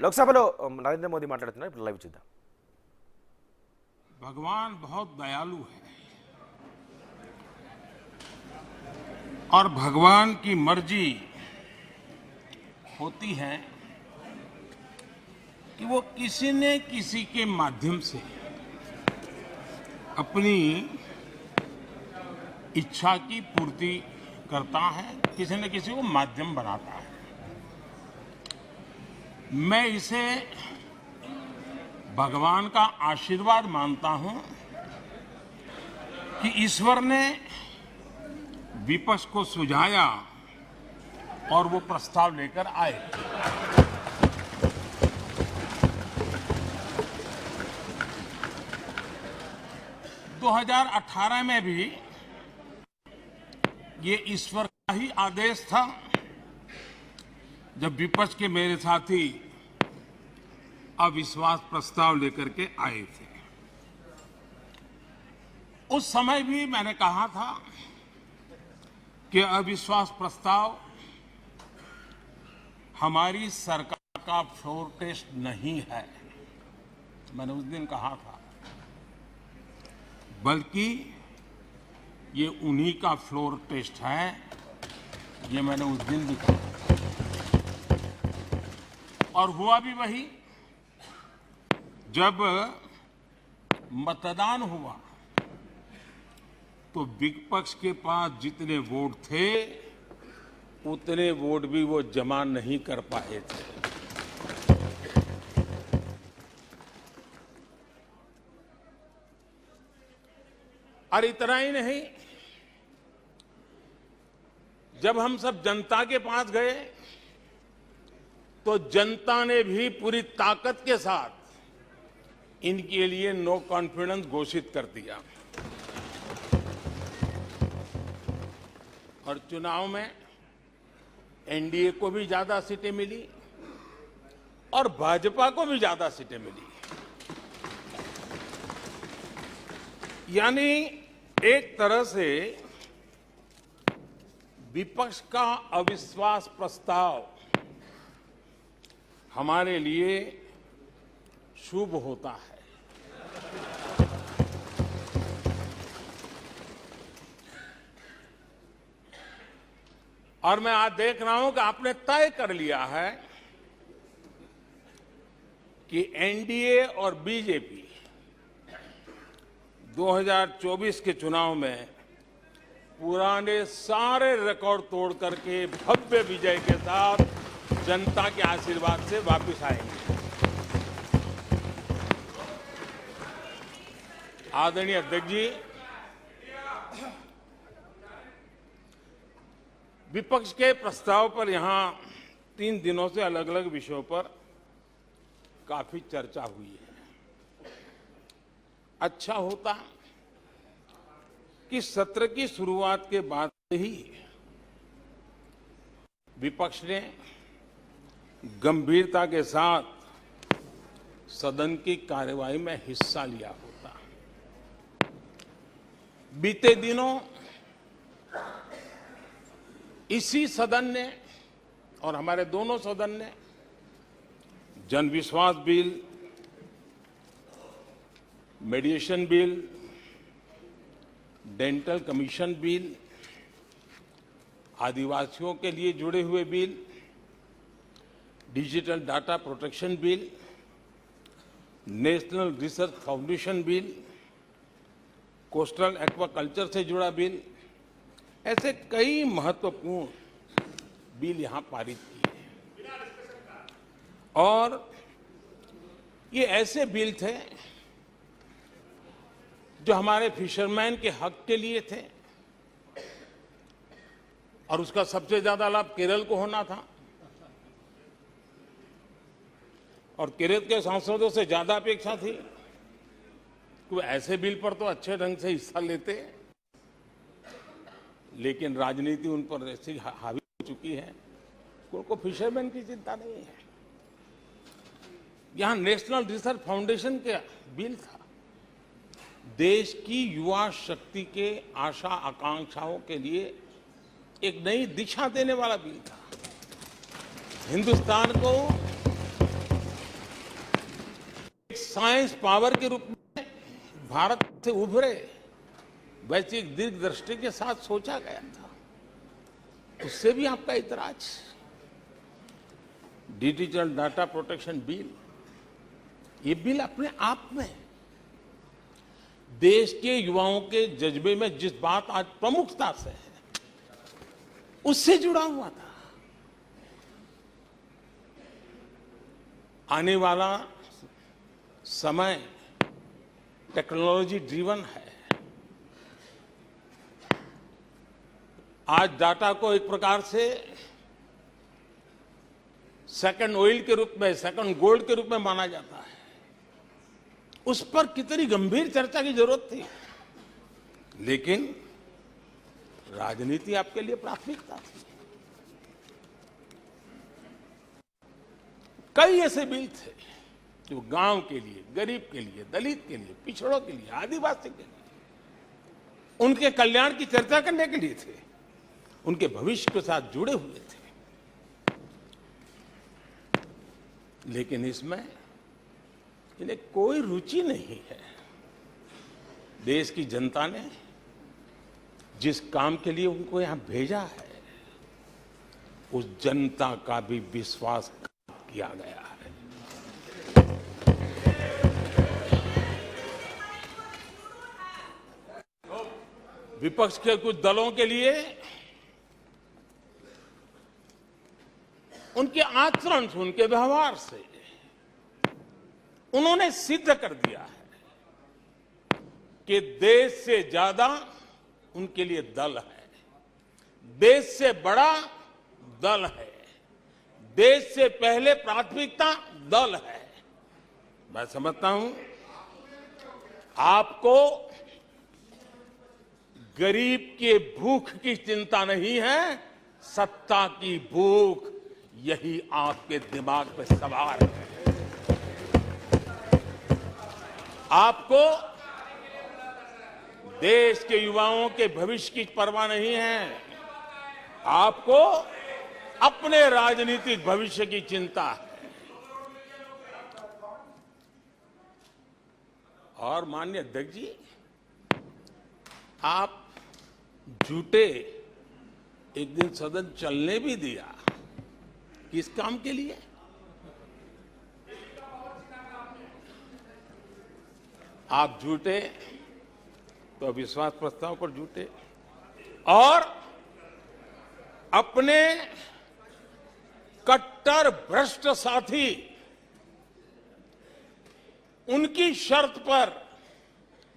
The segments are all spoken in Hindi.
లోక్సభలో నరేంద్ర మోదీ మాట్లాడుతున్నారు. ఇప్పుడు లైవ్ చూద్దాం. भगवान बहुत दयालु है और भगवान की मर्जी होती है कि वो किसी न किसी के माध्यम से अपनी इच्छा की पूर्ति करता है, किसी न किसी को माध्यम बनाता है। मैं इसे भगवान का आशीर्वाद मानता हूं कि ईश्वर ने विपक्ष को सुझाया और वो प्रस्ताव लेकर आए। दो 2018 में भी ये ईश्वर का ही आदेश था, जब विपक्ष के मेरे साथी अविश्वास प्रस्ताव लेकर के आए थे। उस समय भी मैंने कहा था कि अविश्वास प्रस्ताव हमारी सरकार का फ्लोर टेस्ट नहीं है, मैंने उस दिन कहा था, बल्कि ये उन्हीं का फ्लोर टेस्ट है, ये मैंने उस दिन भी कहा। और हुआ भी वही। जब मतदान हुआ तो विपक्ष के पास जितने वोट थे उतने वोट भी वो जमा नहीं कर पाए थे। और इतना ही नहीं, जब हम सब जनता के पास गए तो जनता ने भी पूरी ताकत के साथ इनके लिए नो कॉन्फिडेंस घोषित कर दिया। और चुनाव में एनडीए को भी ज्यादा सीटें मिली और भाजपा को भी ज्यादा सीटें मिली। यानी एक तरह से विपक्ष का अविश्वास प्रस्ताव हमारे लिए शुभ होता है। और मैं आज देख रहा हूं कि आपने तय कर लिया है कि एनडीए और बीजेपी 2024 के चुनाव में पुराने सारे रिकॉर्ड तोड़ करके भव्य विजय के साथ जनता के आशीर्वाद से वापस आएंगे। आदरणीय अध्यक्ष जी, विपक्ष के प्रस्ताव पर यहां 3 दिनों से अलग अलग विषयों पर काफी चर्चा हुई है। अच्छा होता कि सत्र की शुरुआत के बाद ही विपक्ष ने गंभीरता के साथ सदन की कार्यवाही में हिस्सा लिया होता। बीते दिनों इसी सदन ने और हमारे दोनों सदन ने जनविश्वास bill, mediation bill, dental commission bill, आदिवासियों के लिए जुड़े हुए bill, digital data protection bill, national research foundation bill, coastal aquaculture से जुड़ा बिल, ऐसे कई महत्वपूर्ण बिल यहां पारित किए। और ये ऐसे बिल थे जो हमारे फिशरमैन के हक के लिए थे और उसका सबसे ज्यादा लाभ केरल को होना था। और केरल के सांसदों से ज्यादा अपेक्षा थी कि वो ऐसे बिल पर तो अच्छे ढंग से हिस्सा लेते, लेकिन राजनीति उन पर ऐसी हावी हो चुकी है कि उनको फिशरमैन की चिंता नहीं है। यहां नेशनल रिसर्च फाउंडेशन का बिल था, देश की युवा शक्ति के आशा आकांक्षाओं के लिए एक नई दिशा देने वाला बिल था। हिंदुस्तान को साइंस पावर के रूप में भारत से उभरे, वैसे एक दीर्घ दृष्टि के साथ सोचा गया था। उससे भी आपका इतराज। डिजिटल डाटा प्रोटेक्शन बिल, ये बिल अपने आप में देश के युवाओं के जज्बे में जिस बात आज प्रमुखता से है, उससे जुड़ा हुआ था। आने वाला समय टेक्नोलॉजी ड्रिवन है। आज डाटा को एक प्रकार से सेकंड ऑयल के रूप में, सेकंड गोल्ड के रूप में माना जाता है। उस पर कितनी गंभीर चर्चा की जरूरत थी, लेकिन राजनीति आपके लिए प्राथमिकता थी। कई ऐसे बिल थे जो गांव के लिए, गरीब के लिए, दलित के लिए, पिछड़ों के लिए, आदिवासी के लिए, उनके कल्याण की चर्चा करने के लिए थे, उनके भविष्य के साथ जुड़े हुए थे। लेकिन इसमें इन्हें कोई रुचि नहीं है। देश की जनता ने जिस काम के लिए उनको यहां भेजा है, उस जनता का भी विश्वासघात किया गया है। विपक्ष के कुछ दलों के लिए उनके आचरण से, उनके व्यवहार से उन्होंने सिद्ध कर दिया है कि देश से ज्यादा उनके लिए दल है, देश से बड़ा दल है, देश से पहले प्राथमिकता दल है। मैं समझता हूं आपको गरीब के भूख की चिंता नहीं है, सत्ता की भूख, यही आपके दिमाग पे सवार है। आपको देश के युवाओं के भविष्य की परवाह नहीं है, आपको अपने राजनीतिक भविष्य की चिंता है। और माननीय अध्यक्ष जी, आप झूठे एक दिन सदन चलने भी दिया, किस काम के लिए? आप झूठे तो अविश्वास प्रस्ताव पर झूठे, और अपने कट्टर भ्रष्ट साथी उनकी शर्त पर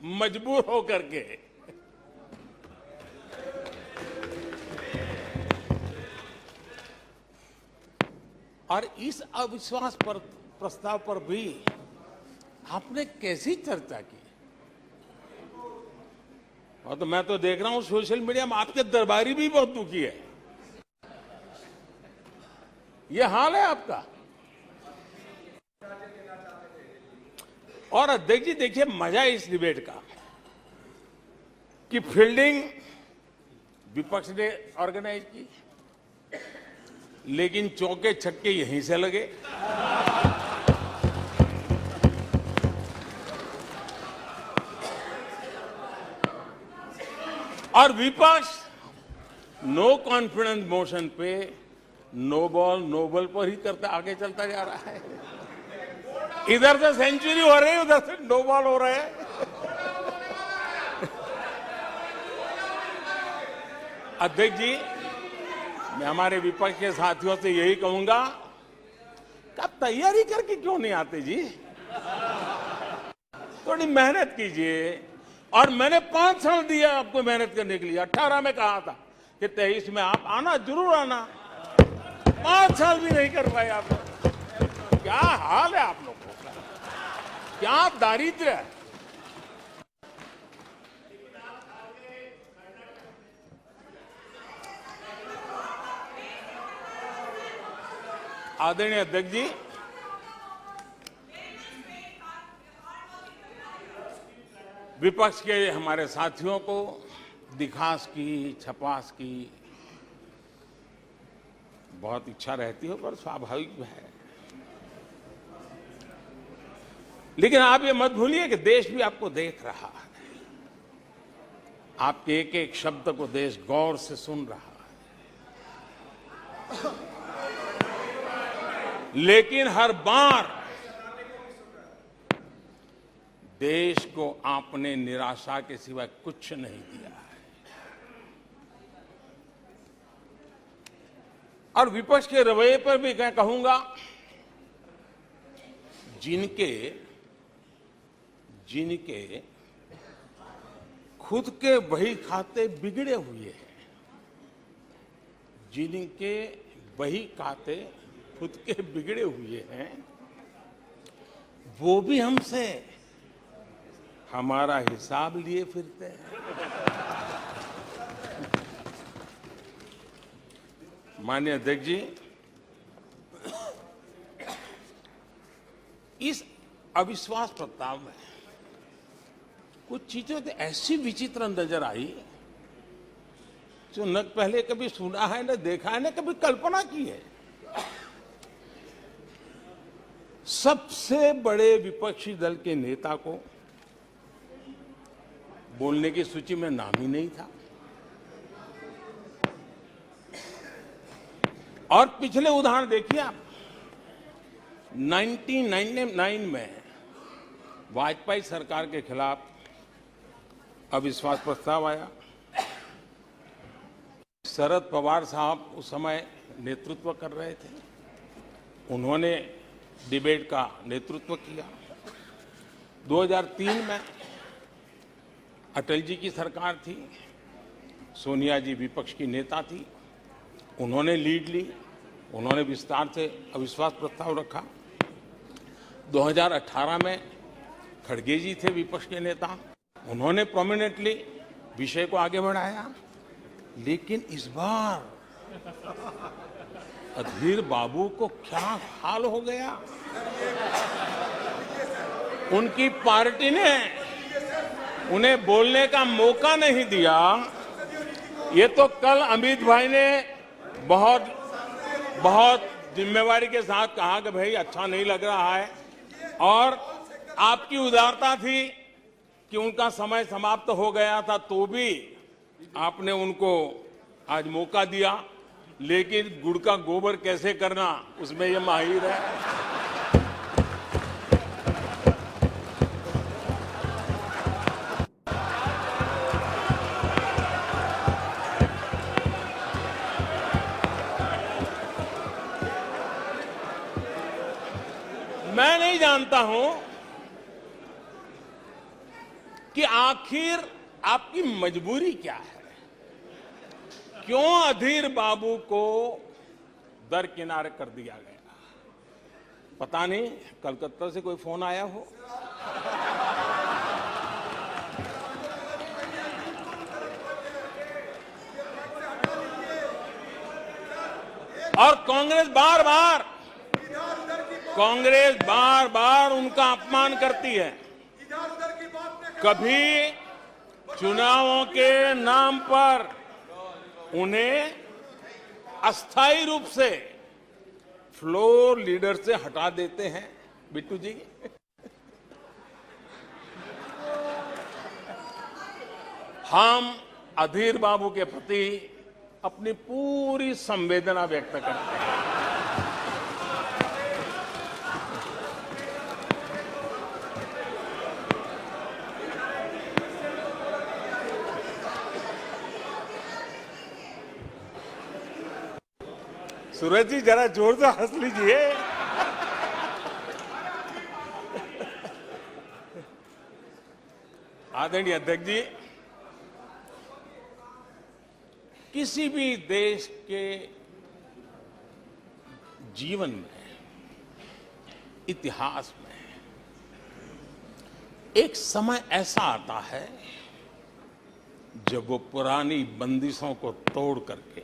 मजबूर होकर के और इस अविश्वास पर प्रस्ताव पर भी आपने कैसी चर्चा की? और तो मैं तो देख रहा हूं सोशल मीडिया में आपके दरबारी भी बहुत दुखी है। ये हाल है आपका। और अध्यक्ष जी देखिए, मजा इस डिबेट का कि फील्डिंग विपक्ष ने ऑर्गेनाइज की, लेकिन चौके छक्के यहीं से लगे। और विपक्ष नो कॉन्फिडेंस मोशन पे नो बॉल नो बॉल पर ही करता आगे चलता जा रहा है। इधर से सेंचुरी हो रही है, उधर से नो बॉल हो रहा है। अध्यक्ष जी, मैं हमारे विपक्ष के साथियों से यही कहूंगा कि आप तैयारी करके क्यों नहीं आते जी? थोड़ी मेहनत कीजिए। और मैंने 5 साल दिया आपको मेहनत करने के लिए। 18 में कहा था कि 23 में आप आना, जरूर आना। 5 साल भी नहीं कर पाए आप। क्या हाल है आप लोगों का, क्या दारिद्र्य है। आदरणीय अध्यक्ष जी, विपक्ष के हमारे साथियों को दिखास की, छपास की बहुत इच्छा रहती है, पर स्वाभाविक है। लेकिन आप ये मत भूलिए कि देश भी आपको देख रहा है। आपके एक एक शब्द को देश गौर से सुन रहा है। लेकिन हर बार देश को आपने निराशा के सिवाय कुछ नहीं दिया है। और विपक्ष के रवैये पर भी मैं कहूंगा, जिनके खुद के बही खाते बिगड़े हुए हैं, जिनके बही खाते खुद के बिगड़े हुए हैं, वो भी हमसे हमारा हिसाब लिए फिरते हैं। माननीय अध्यक्ष जी, इस अविश्वास प्रस्ताव में कुछ चीजें तो ऐसी विचित्र नजर आई जो न पहले कभी सुना है, न देखा है, न कभी कल्पना की है। सबसे बड़े विपक्षी दल के नेता को बोलने की सूची में नाम ही नहीं था। और पिछले उदाहरण देखिए आप, 1999 में वाजपेयी सरकार के खिलाफ अविश्वास प्रस्ताव आया। शरद पवार साहब उस समय नेतृत्व कर रहे थे, उन्होंने डिबेट का नेतृत्व किया। 2003 में अटल जी की सरकार थी, सोनिया जी विपक्ष की नेता थी, उन्होंने लीड ली, उन्होंने विस्तार से अविश्वास प्रस्ताव रखा। 2018 में खड़गे जी थे विपक्ष के नेता, उन्होंने प्रोमिनेंटली विषय को आगे बढ़ाया। लेकिन इस बार अधीर बाबू को क्या हाल हो गया, उनकी पार्टी ने उन्हें बोलने का मौका नहीं दिया। ये तो कल अमित भाई ने बहुत जिम्मेवारी के साथ कहा कि भाई अच्छा नहीं लग रहा है, और आपकी उदारता थी कि उनका समय समाप्त हो गया था तो भी आपने उनको आज मौका दिया। लेकिन गुड़ का गोबर कैसे करना, उसमें ये माहिर है। मैं नहीं जानता हूं कि आखिर आपकी मजबूरी क्या है, क्यों अधीर बाबू को दरकिनारे कर दिया गया। पता नहीं कलकत्ता से कोई फोन आया हो। और कांग्रेस बार बार उनका अपमान करती है। कभी चुनावों के नाम पर उन्हें अस्थायी रूप से फ्लोर लीडर से हटा देते हैं। बिट्टू जी, हम अधीर बाबू के प्रति अपनी पूरी संवेदना व्यक्त करते हैं। सूरज जी जरा जोर से हंस लीजिए। आदरणीय अध्यक्ष जी, किसी भी देश के जीवन में, इतिहास में एक समय ऐसा आता है जब वो पुरानी बंदिशों को तोड़ करके